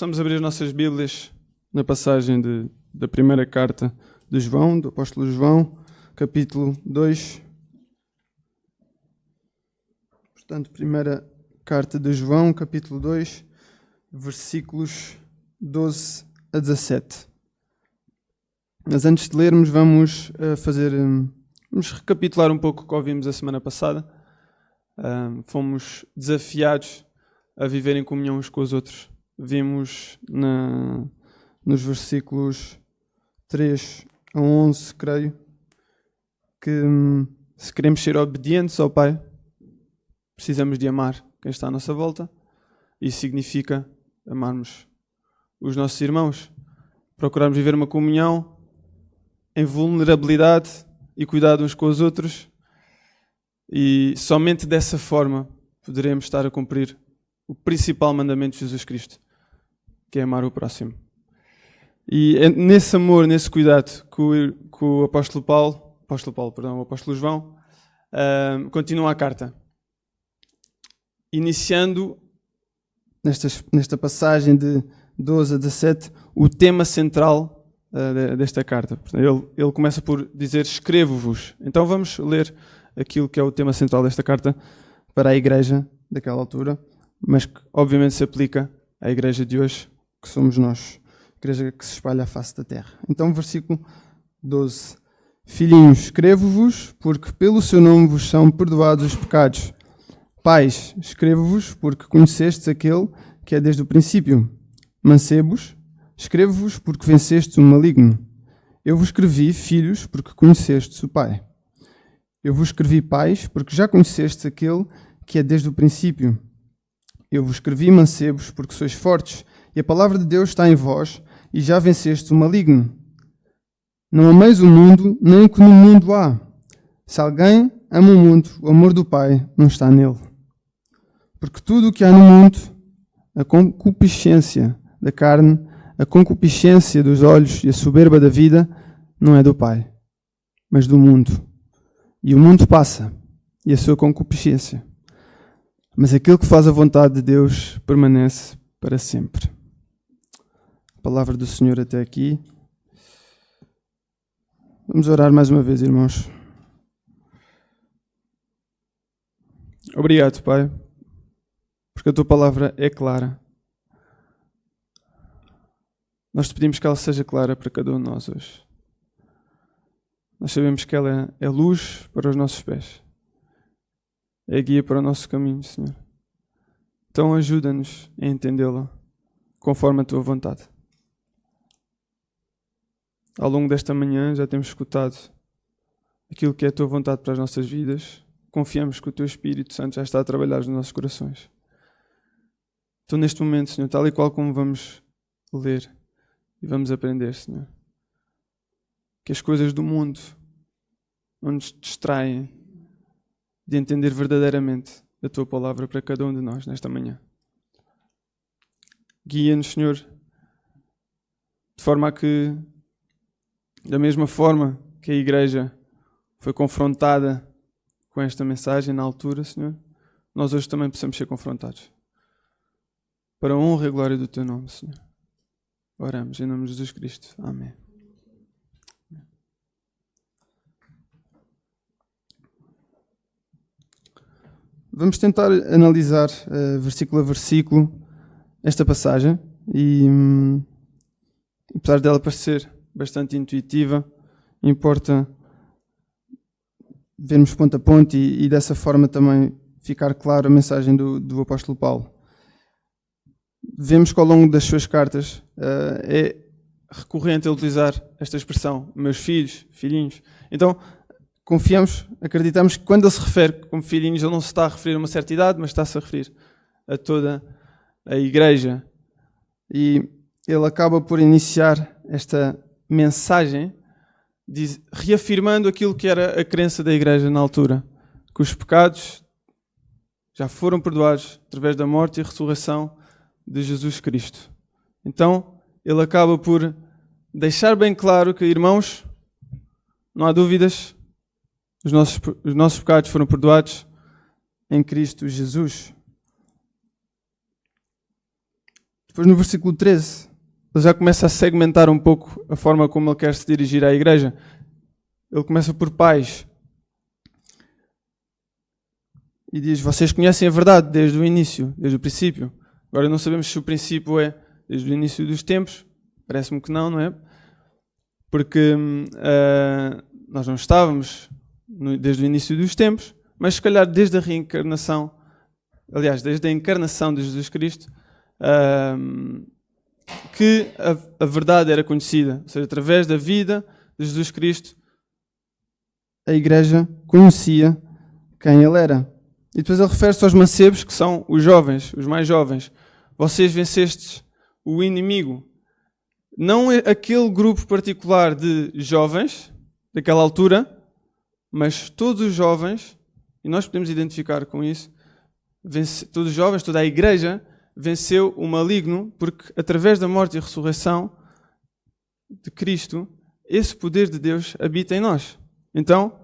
Possamos abrir as nossas Bíblias na passagem da primeira carta de João, do apóstolo João, capítulo 2. Portanto, primeira carta de João, capítulo 2, versículos 12 a 17. Mas antes de lermos, vamos recapitular um pouco o que ouvimos a semana passada. Fomos desafiados a viver em comunhão uns com os outros. Vimos nos versículos 3 a 11, creio, que se queremos ser obedientes ao Pai, precisamos de amar quem está à nossa volta. Isso significa amarmos os nossos irmãos, procurarmos viver uma comunhão em vulnerabilidade e cuidado uns com os outros, e somente dessa forma poderemos estar a cumprir o principal mandamento de Jesus Cristo, que é amar o próximo. E é nesse amor, nesse cuidado que o apóstolo João continua a carta, iniciando nesta passagem de 12 a 17 o tema central desta carta. Ele começa por dizer: escrevo-vos. Então vamos ler aquilo que é o tema central desta carta para a igreja daquela altura, mas que obviamente se aplica à igreja de hoje, que somos nós, a igreja que se espalha à face da terra. Então, versículo 12. Filhinhos, escrevo-vos porque pelo seu nome vos são perdoados os pecados. Pais, escrevo-vos porque conhecestes aquele que é desde o princípio. Mancebos, escrevo-vos porque vencestes o maligno. Eu vos escrevi, filhos, porque conhecestes o Pai. Eu vos escrevi, pais, porque já conhecestes aquele que é desde o princípio. Eu vos escrevi, mancebos, porque sois fortes, e a palavra de Deus está em vós, e já vencestes o maligno. Não ameis o mundo, nem o que no mundo há. Se alguém ama o mundo, o amor do Pai não está nele. Porque tudo o que há no mundo, a concupiscência da carne, a concupiscência dos olhos e a soberba da vida, não é do Pai, mas do mundo. E o mundo passa, e a sua concupiscência. Mas aquele que faz a vontade de Deus permanece para sempre. A palavra do Senhor até aqui. Vamos orar mais uma vez, irmãos. Obrigado, Pai, porque a Tua palavra é clara. Nós te pedimos que ela seja clara para cada um de nós hoje. Nós sabemos que ela é luz para os nossos pés. É guia para o nosso caminho, Senhor. Então ajuda-nos a entendê-la conforme a Tua vontade. Ao longo desta manhã já temos escutado aquilo que é a Tua vontade para as nossas vidas. Confiamos que o Teu Espírito Santo já está a trabalhar nos nossos corações. Então neste momento, Senhor, tal e qual como vamos ler e vamos aprender, Senhor, que as coisas do mundo não nos distraem de entender verdadeiramente a Tua palavra para cada um de nós nesta manhã. Guia-nos, Senhor, de forma a que, da mesma forma que a igreja foi confrontada com esta mensagem na altura, Senhor, nós hoje também possamos ser confrontados. Para a honra e glória do Teu nome, Senhor. Oramos em nome de Jesus Cristo. Amém. Vamos tentar analisar versículo a versículo esta passagem e, apesar dela parecer bastante intuitiva, importa vermos ponto a ponto e dessa forma também ficar clara a mensagem do apóstolo Paulo. Vemos que ao longo das suas cartas é recorrente ele utilizar esta expressão, meus filhos, filhinhos. Então, acreditamos que quando ele se refere como filhinhos, ele não se está a referir a uma certa idade, mas está-se a referir a toda a igreja. E ele acaba por iniciar esta mensagem reafirmando aquilo que era a crença da igreja na altura, que os pecados já foram perdoados através da morte e ressurreição de Jesus Cristo. Então, ele acaba por deixar bem claro que, irmãos, não há dúvidas, os nossos pecados foram perdoados em Cristo Jesus. Depois no versículo 13, ele já começa a segmentar um pouco a forma como ele quer se dirigir à igreja. Ele começa por pais. E diz, vocês conhecem a verdade desde o início, desde o princípio. Agora não sabemos se o princípio é desde o início dos tempos. Parece-me que não é? Porque nós não estávamos desde o início dos tempos, mas se calhar desde a reencarnação, aliás, desde a encarnação de Jesus Cristo, que a verdade era conhecida. Ou seja, através da vida de Jesus Cristo, a igreja conhecia quem ele era. E depois ele refere-se aos mancebos, que são os jovens, os mais jovens. Vocês vencestes o inimigo. Não é aquele grupo particular de jovens, daquela altura, mas todos os jovens, e nós podemos identificar com isso, todos os jovens, toda a igreja, venceu o maligno, porque através da morte e ressurreição de Cristo, esse poder de Deus habita em nós. Então,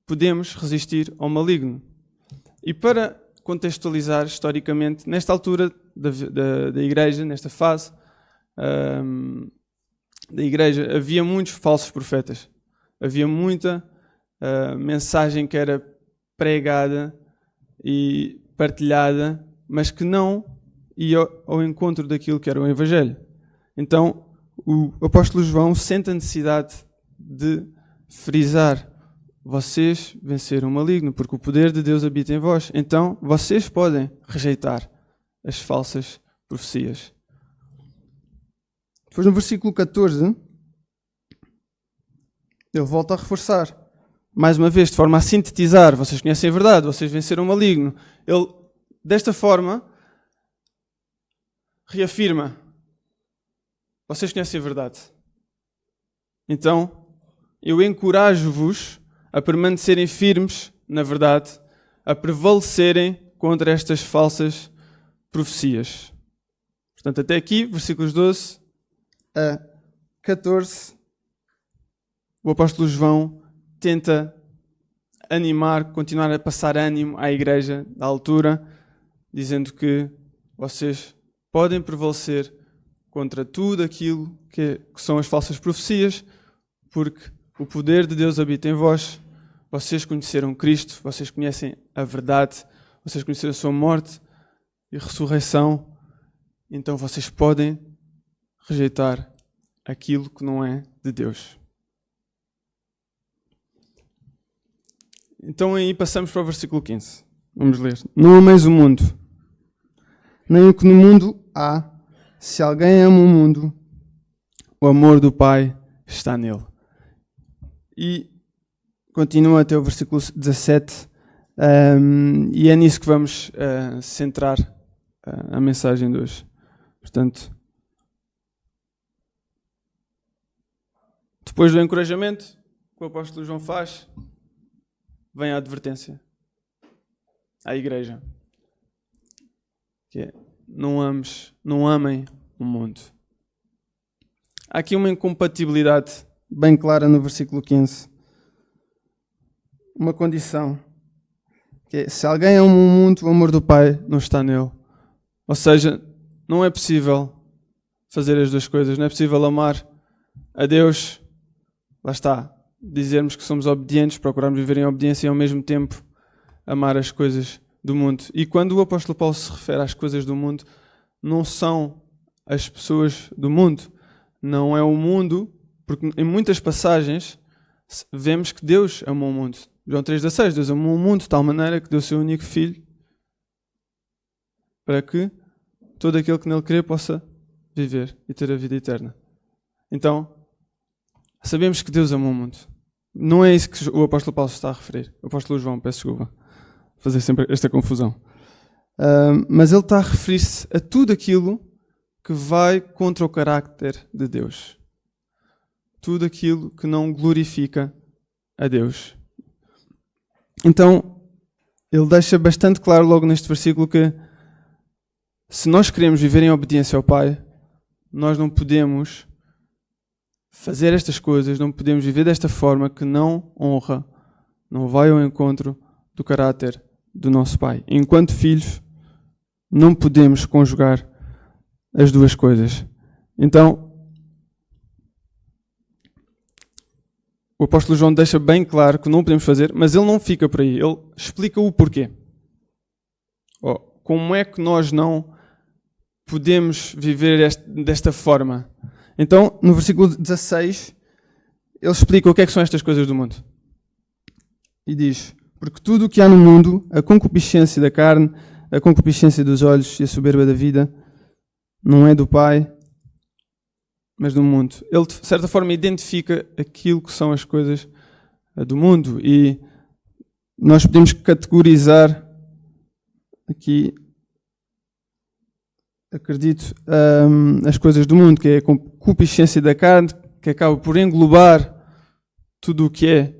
podemos resistir ao maligno. E para contextualizar historicamente, nesta altura da igreja, nesta fase da igreja, havia muitos falsos profetas. Havia muita mensagem que era pregada e partilhada, mas que não ia ao encontro daquilo que era o Evangelho. Então, o apóstolo João sente a necessidade de frisar: vocês venceram o maligno, porque o poder de Deus habita em vós. Então, vocês podem rejeitar as falsas profecias. Depois, no versículo 14, ele volta a reforçar. Mais uma vez, de forma a sintetizar: vocês conhecem a verdade, vocês venceram o maligno. Ele, desta forma, reafirma: vocês conhecem a verdade. Então, eu encorajo-vos a permanecerem firmes na verdade, a prevalecerem contra estas falsas profecias. Portanto, até aqui, versículos 12 a 14, o apóstolo João tenta animar, continuar a passar ânimo à igreja da altura, dizendo que vocês podem prevalecer contra tudo aquilo que são as falsas profecias, porque o poder de Deus habita em vós. Vocês conheceram Cristo, vocês conhecem a verdade, vocês conheceram a sua morte e ressurreição, então vocês podem rejeitar aquilo que não é de Deus. Então aí passamos para o versículo 15. Vamos ler. Não ameis o mundo, nem o que no mundo há. Se alguém ama o mundo, o amor do Pai está nele. E continua até o versículo 17, e é nisso que vamos centrar a mensagem de hoje. Portanto, depois do encorajamento que o apóstolo João faz, vem a advertência à igreja, que é: não amem o mundo. Há aqui uma incompatibilidade bem clara no versículo 15. Uma condição, que é: se alguém ama o mundo, o amor do Pai não está nele. Ou seja, não é possível fazer as duas coisas. Não é possível amar a Deus, lá está, dizermos que somos obedientes, procurarmos viver em obediência e ao mesmo tempo amar as coisas do mundo. E quando o apóstolo Paulo se refere às coisas do mundo, não são as pessoas do mundo, não é o mundo, porque em muitas passagens vemos que Deus amou o mundo. João 3,16, Deus amou o mundo de tal maneira que deu o seu único filho para que todo aquele que nele crê possa viver e ter a vida eterna. Então, sabemos que Deus amou o mundo. Não é isso que o apóstolo Paulo está a referir. O apóstolo João, peço desculpa fazer sempre esta confusão. Mas ele está a referir-se a tudo aquilo que vai contra o carácter de Deus. Tudo aquilo que não glorifica a Deus. Então, ele deixa bastante claro logo neste versículo que se nós queremos viver em obediência ao Pai, nós não podemos fazer estas coisas, não podemos viver desta forma que não honra, não vai ao encontro do caráter do nosso Pai. Enquanto filhos, não podemos conjugar as duas coisas. Então, o apóstolo João deixa bem claro que não podemos fazer, mas ele não fica por aí. Ele explica o porquê. Como é que nós não podemos viver desta forma? Então, no versículo 16, ele explica o que é que são estas coisas do mundo. E diz: porque tudo o que há no mundo, a concupiscência da carne, a concupiscência dos olhos e a soberba da vida, não é do Pai, mas do mundo. Ele, de certa forma, identifica aquilo que são as coisas do mundo. E nós podemos categorizar aqui, acredito, as coisas do mundo, que é a concupiscência da carne, que acaba por englobar tudo o que é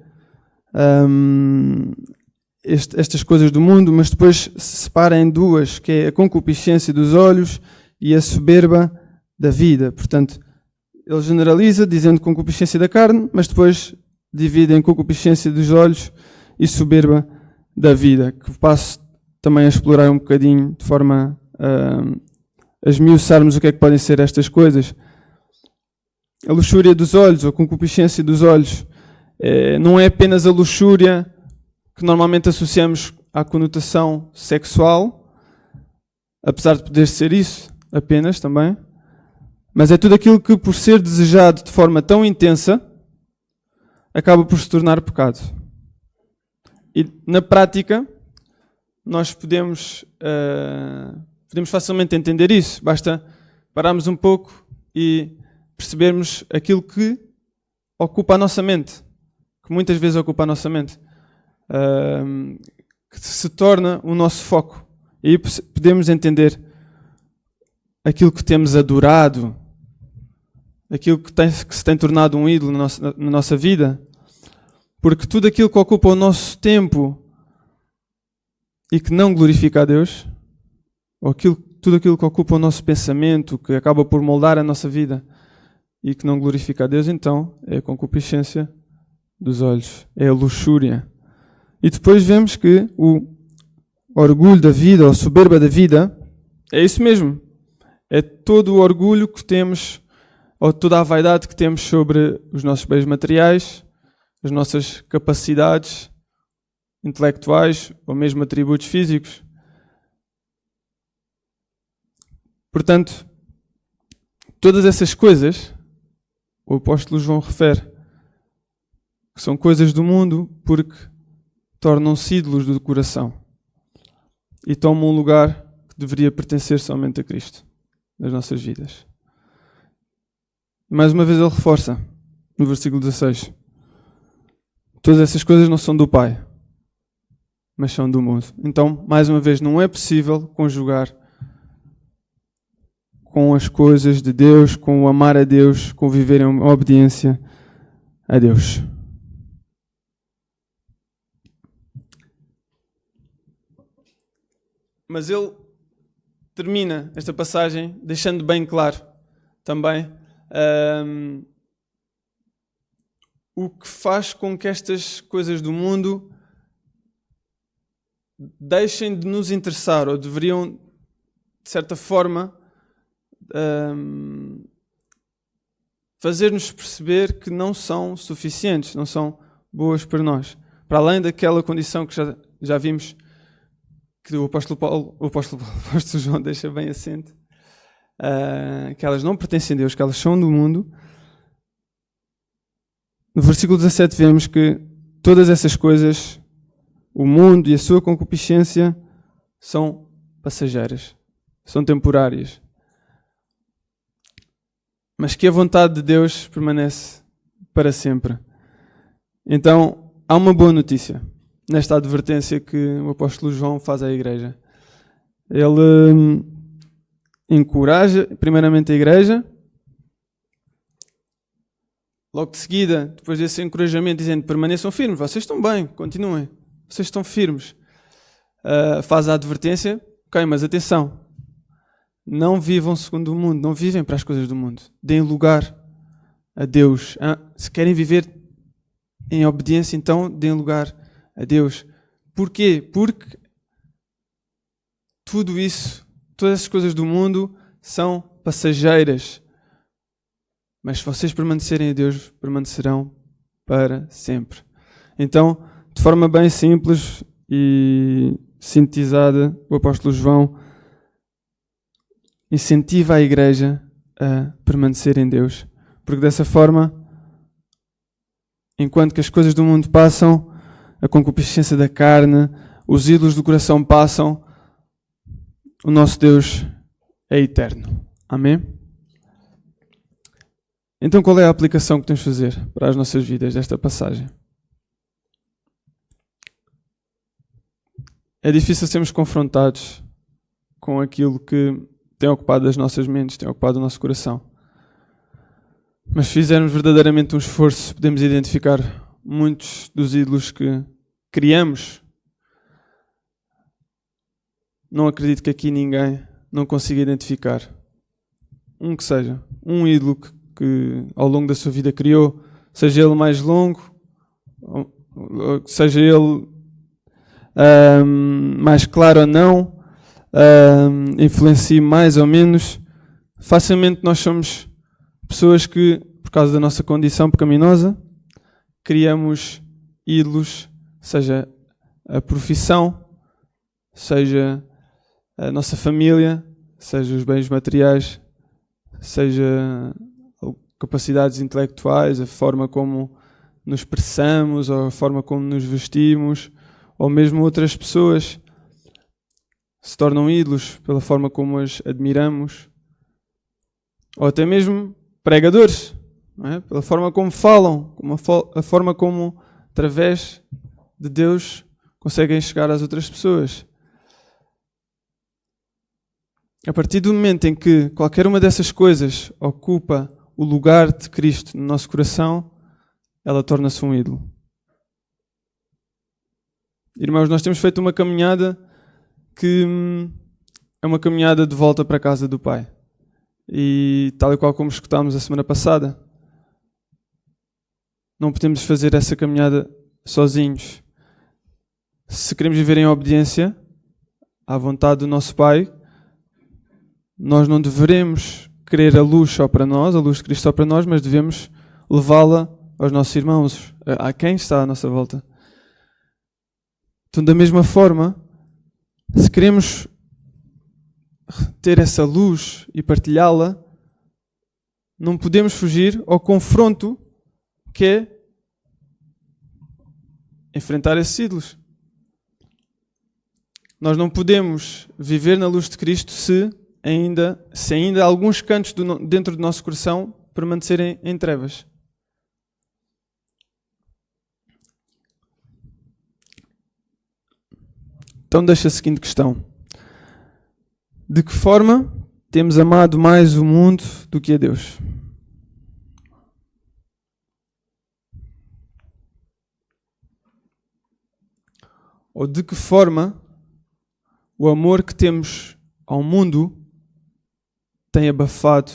estas coisas do mundo, mas depois se separa em duas, que é a concupiscência dos olhos e a soberba da vida. Portanto, ele generaliza dizendo concupiscência da carne, mas depois divide em concupiscência dos olhos e soberba da vida, que passo também a explorar um bocadinho de forma a esmiuçarmos o que é que podem ser estas coisas. A luxúria dos olhos, ou a concupiscência dos olhos, não é apenas a luxúria que normalmente associamos à conotação sexual, apesar de poder ser isso apenas também, mas é tudo aquilo que, por ser desejado de forma tão intensa, acaba por se tornar pecado. E na prática, nós podemos facilmente entender isso. Basta pararmos um pouco e percebermos aquilo que ocupa a nossa mente, que muitas vezes ocupa a nossa mente, que se torna o nosso foco. E aí podemos entender aquilo que temos adorado, aquilo que se tem tornado um ídolo na nossa vida, porque tudo aquilo que ocupa o nosso tempo e que não glorifica a Deus, ou tudo aquilo que ocupa o nosso pensamento, que acaba por moldar a nossa vida e que não glorifica a Deus, então é a concupiscência dos olhos, é a luxúria. E depois vemos que o orgulho da vida, ou soberba da vida, é isso mesmo. É todo o orgulho que temos, ou toda a vaidade que temos sobre os nossos bens materiais, as nossas capacidades intelectuais, ou mesmo atributos físicos. Portanto, todas essas coisas, o apóstolo João refere, que são coisas do mundo porque tornam-se ídolos do coração e tomam um lugar que deveria pertencer somente a Cristo nas nossas vidas. Mais uma vez ele reforça, no versículo 16, todas essas coisas não são do Pai, mas são do mundo. Então, mais uma vez, não é possível conjugar com as coisas de Deus, com o amar a Deus, com o viver em obediência a Deus. Mas ele termina esta passagem deixando bem claro também o que faz com que estas coisas do mundo deixem de nos interessar, ou deveriam, de certa forma, fazer-nos perceber que não são suficientes, não são boas para nós. Para além daquela condição que já vimos que o apóstolo João deixa bem assente, que elas não pertencem a Deus, que elas são do mundo. No versículo 17 vemos que todas essas coisas, o mundo e a sua concupiscência, são passageiras, são temporárias. Mas que a vontade de Deus permanece para sempre. Então, há uma boa notícia nesta advertência que o apóstolo João faz à igreja. Ele encoraja primeiramente a igreja, logo de seguida, depois desse encorajamento, dizendo: permaneçam firmes, vocês estão bem, continuem, vocês estão firmes. Faz a advertência: ok, mas atenção, não vivam segundo o mundo, não vivem para as coisas do mundo, deem lugar a Deus. Se querem viver em obediência, então deem lugar a Deus. Porquê? Porque tudo isso, todas as coisas do mundo são passageiras. Mas se vocês permanecerem em Deus, permanecerão para sempre. Então, de forma bem simples e sintetizada, o apóstolo João incentiva a igreja a permanecer em Deus. Porque dessa forma, enquanto que as coisas do mundo passam, a concupiscência da carne, os ídolos do coração passam, o nosso Deus é eterno. Amém? Então qual é a aplicação que temos de fazer para as nossas vidas desta passagem? É difícil sermos confrontados com aquilo que tem ocupado as nossas mentes, tem ocupado o nosso coração. Mas se fizermos verdadeiramente um esforço, podemos identificar muitos dos ídolos que criamos. Não acredito que aqui ninguém não consiga identificar que seja, um ídolo que ao longo da sua vida criou, seja ele mais longo, seja ele mais claro ou não, influencie mais ou menos. Facilmente nós somos pessoas que, por causa da nossa condição pecaminosa, criamos ídolos, seja a profissão, seja a nossa família, seja os bens materiais, seja capacidades intelectuais, a forma como nos expressamos, ou a forma como nos vestimos, ou mesmo outras pessoas se tornam ídolos pela forma como as admiramos, ou até mesmo pregadores, não é? Pela forma como falam, a forma como, através de Deus, conseguem chegar às outras pessoas. A partir do momento em que qualquer uma dessas coisas ocupa o lugar de Cristo no nosso coração, ela torna-se um ídolo. Irmãos, nós temos feito uma caminhada que é uma caminhada de volta para a casa do Pai. E tal e qual como escutámos a semana passada, não podemos fazer essa caminhada sozinhos. Se queremos viver em obediência à vontade do nosso Pai, nós não devemos querer a luz só para nós, a luz de Cristo só para nós, mas devemos levá-la aos nossos irmãos, a quem está à nossa volta. Então, da mesma forma, se queremos ter essa luz e partilhá-la, não podemos fugir ao confronto que é enfrentar esses ídolos. Nós não podemos viver na luz de Cristo se ainda alguns cantos dentro do nosso coração permanecerem em trevas. Então deixa a seguinte questão. De que forma temos amado mais o mundo do que a Deus? Ou de que forma o amor que temos ao mundo tem abafado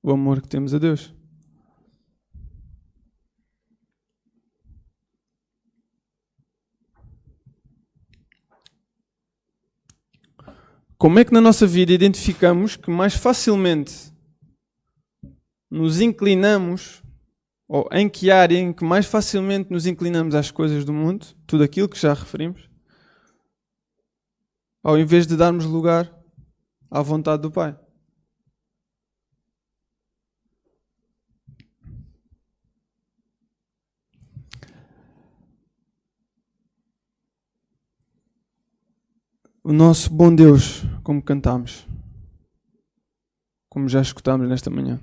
o amor que temos a Deus? Como é que na nossa vida identificamos que mais facilmente nos inclinamos, ou em que área em que mais facilmente nos inclinamos às coisas do mundo, tudo aquilo que já referimos, ao invés de darmos lugar à vontade do Pai? O nosso bom Deus, como cantamos, como já escutámos nesta manhã,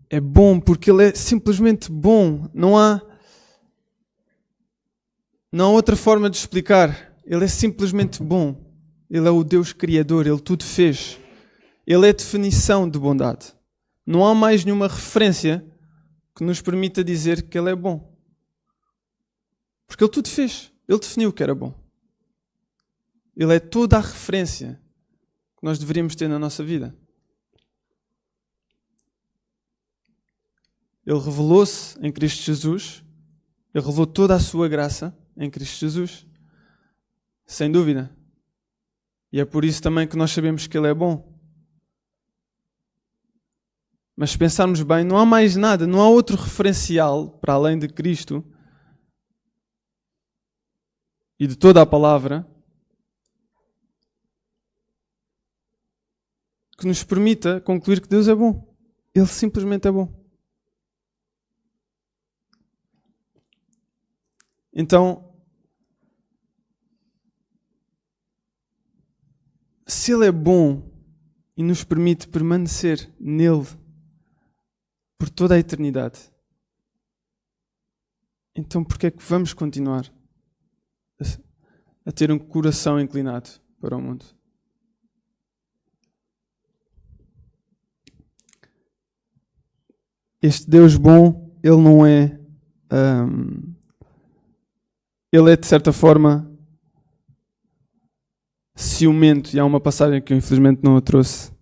é bom porque Ele é simplesmente bom. Não há outra forma de explicar. Ele é simplesmente bom. Ele é o Deus Criador. Ele tudo fez. Ele é a definição de bondade. Não há mais nenhuma referência que nos permita dizer que Ele é bom. Porque Ele tudo fez. Ele definiu o que era bom. Ele é toda a referência que nós deveríamos ter na nossa vida. Ele revelou-se em Cristo Jesus. Ele revelou toda a sua graça em Cristo Jesus. Sem dúvida. E é por isso também que nós sabemos que Ele é bom. Mas se pensarmos bem, não há mais nada, não há outro referencial para além de Cristo e de toda a palavra que nos permita concluir que Deus é bom. Ele simplesmente é bom. Então, se Ele é bom e nos permite permanecer nele por toda a eternidade, então por que é que vamos continuar a ter um coração inclinado para o mundo? Este Deus bom, Ele não é... Ele é, de certa forma, ciumento. E há uma passagem que eu, infelizmente, não a trouxe.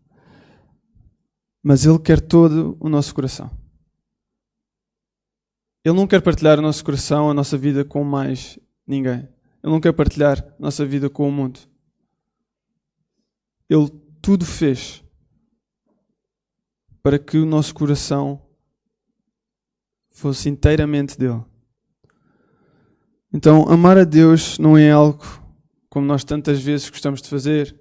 Mas Ele quer todo o nosso coração. Ele não quer partilhar o nosso coração, a nossa vida com mais ninguém. Ele não quer partilhar a nossa vida com o mundo. Ele tudo fez para que o nosso coração fosse inteiramente dele. Então, amar a Deus não é algo como nós tantas vezes gostamos de fazer,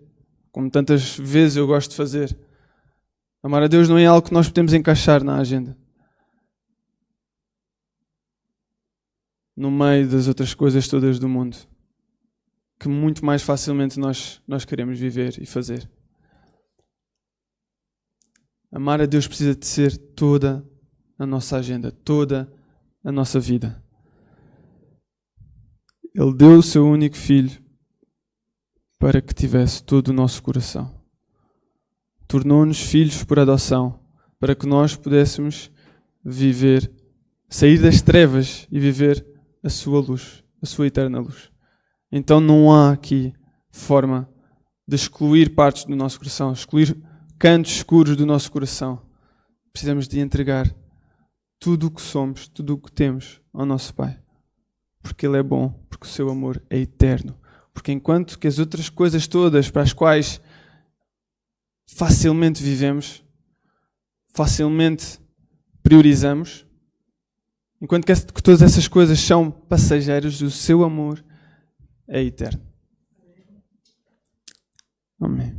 como tantas vezes eu gosto de fazer. Amar a Deus não é algo que nós podemos encaixar na agenda, no meio das outras coisas todas do mundo, que muito mais facilmente nós queremos viver e fazer. Amar a Deus precisa de ser toda a nossa agenda, toda a nossa vida. Ele deu o seu único filho para que tivesse todo o nosso coração. Tornou-nos filhos por adoção, para que nós pudéssemos viver, sair das trevas e viver a sua luz, a sua eterna luz. Então não há aqui forma de excluir partes do nosso coração, excluir cantos escuros do nosso coração. Precisamos de entregar tudo o que somos, tudo o que temos ao nosso Pai. Porque Ele é bom, porque o seu amor é eterno. Porque enquanto que as outras coisas todas para as quais facilmente vivemos, facilmente priorizamos, enquanto que todas essas coisas são passageiras, o seu amor é eterno. Amém.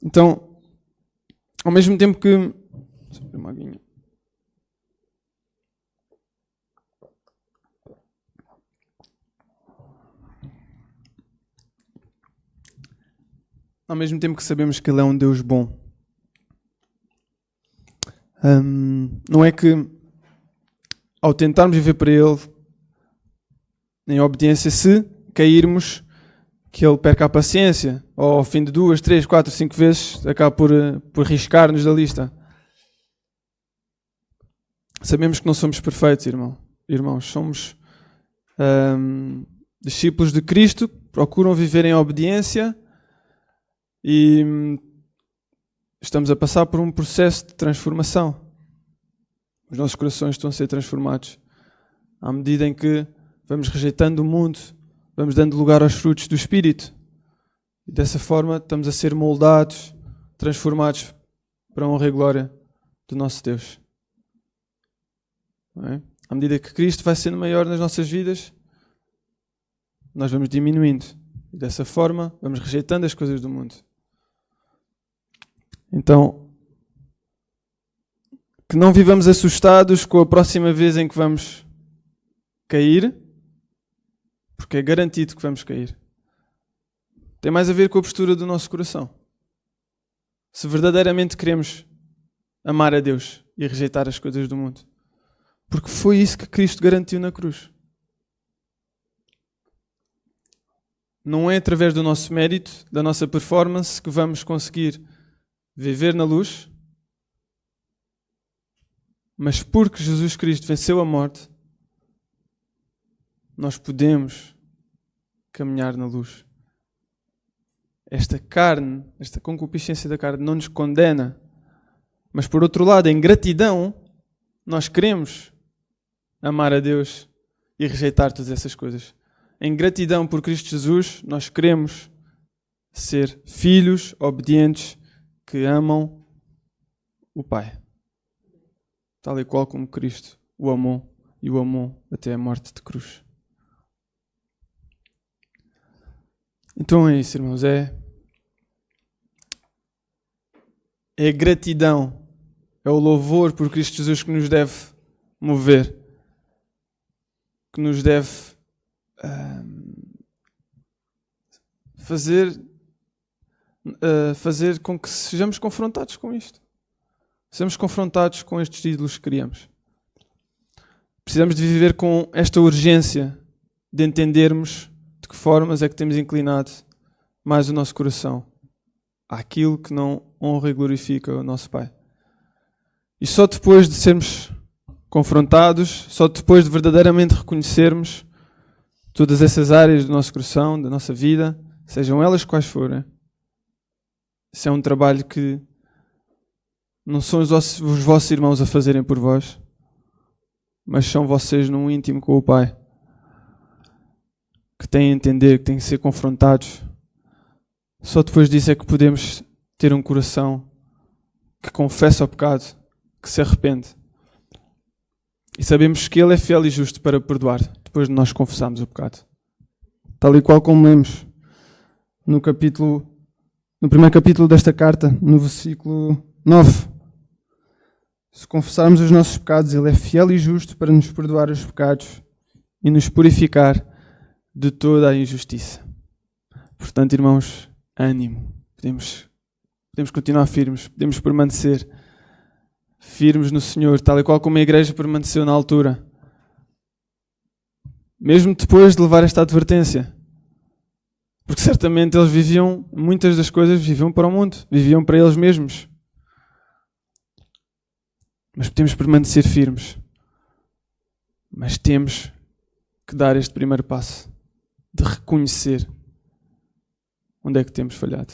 Então, ao mesmo tempo que... Deixa eu ver uma aguinha. Ao mesmo tempo que sabemos que Ele é um Deus bom, não é que ao tentarmos viver para Ele em obediência, se cairmos, que Ele perca a paciência, ou ao fim de 2, 3, 4, 5 vezes acaba por riscar-nos da lista. Sabemos que não somos perfeitos, irmãos. Somos discípulos de Cristo, procuram viver em obediência e estamos a passar por um processo de transformação. Os nossos corações estão a ser transformados à medida em que vamos rejeitando o mundo, vamos dando lugar aos frutos do Espírito. E dessa forma estamos a ser moldados, transformados para a honra e glória do nosso Deus. Não é? À medida que Cristo vai sendo maior nas nossas vidas, nós vamos diminuindo. E dessa forma vamos rejeitando as coisas do mundo. Então, que não vivamos assustados com a próxima vez em que vamos cair, porque é garantido que vamos cair. Tem mais a ver com a postura do nosso coração. Se verdadeiramente queremos amar a Deus e rejeitar as coisas do mundo. Porque foi isso que Cristo garantiu na cruz. Não é através do nosso mérito, da nossa performance, que vamos conseguir viver na luz, mas porque Jesus Cristo venceu a morte, nós podemos caminhar na luz. Esta carne, esta concupiscência da carne não nos condena, mas por outro lado, em gratidão, nós queremos amar a Deus e rejeitar todas essas coisas. Em gratidão por Cristo Jesus, nós queremos ser filhos obedientes que amam o Pai. Tal e qual como Cristo o amou e o amou até a morte de cruz. Então é isso, irmãos. É a gratidão, é o louvor por Cristo Jesus que nos deve mover, que nos deve fazer com que sejamos confrontados com isto. Sejamos confrontados com estes ídolos que criamos. Precisamos de viver com esta urgência de entendermos de que formas é que temos inclinado mais o nosso coração àquilo que não honra e glorifica o nosso Pai. E só depois de sermos confrontados, só depois de verdadeiramente reconhecermos todas essas áreas do nosso coração, da nossa vida, sejam elas quais forem, isso é um trabalho que não são os vossos irmãos a fazerem por vós, mas são vocês num íntimo com o Pai, que têm a entender, que têm que ser confrontados. Só depois disso é que podemos ter um coração que confessa o pecado, que se arrepende. E sabemos que Ele é fiel e justo para perdoar, depois de nós confessarmos o pecado. Tal e qual como lemos no primeiro capítulo desta carta, no versículo 9. Se confessarmos os nossos pecados, Ele é fiel e justo para nos perdoar os pecados e nos purificar de toda a injustiça. Portanto, irmãos, ânimo. Podemos continuar firmes, podemos permanecer firmes no Senhor, tal e qual como a igreja permaneceu na altura. Mesmo depois de levar esta advertência. Porque certamente eles muitas das coisas viviam para o mundo, viviam para eles mesmos. Mas podemos permanecer firmes. Mas temos que dar este primeiro passo de reconhecer onde é que temos falhado.